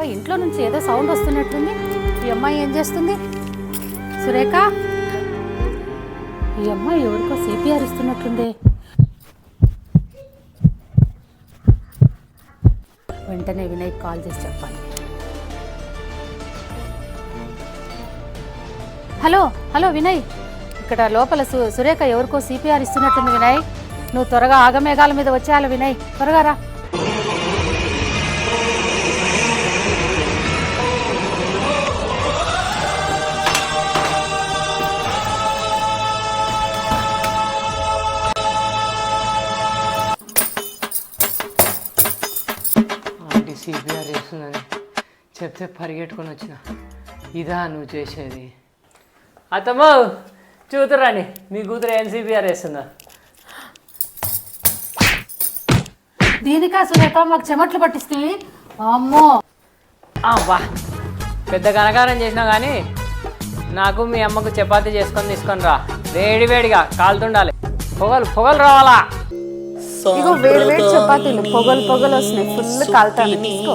ఇంట్లో నుంచి ఏదో సౌండ్ వస్తున్నట్టుంది. ఈ అమ్మాయి ఏం చేస్తుంది? సురేఖ, ఈ అమ్మాయి ఎవరికో సిపిఆర్ ఇస్తున్నట్టుంది. వెంటనే వినయ్ కాల్ చేసి చెప్పాలి. హలో హలో వినయ్, ఇక్కడ లోపల సురేఖ ఎవరికో సిపిఆర్ ఇస్తున్నట్టుంది వినయ్. నువ్వు త్వరగా ఆగమేఘాల మీద వచ్చేయాలి వినయ్, త్వరగా రా. సిపిఆర్ చేస్తుందని చెప్తే పరిగెట్టుకొని వచ్చిన. ఇదా నువ్వు చేసేది? అత్తమ్మ చూతురాని, మీ కూతురు ఏం సిపిఆర్ వేస్తుందా? దీనికా సురేఖ మాకు చెమట్లు పట్టిస్తుంది. అమ్మో వా, పెద్ద కనకారం చేసినా కానీ నాకు మీ అమ్మకు చపాతీ చేసుకొని తీసుకొని రా. వేడి వేడిగా కాలుతుండాలి, పొగలు పొగలు రావాలా. ఇగో వేడి వేడి చపాతీలు పొగలు పొగలు వస్తున్నాయి, ఫుల్ కాలుతాను. తీసుకో.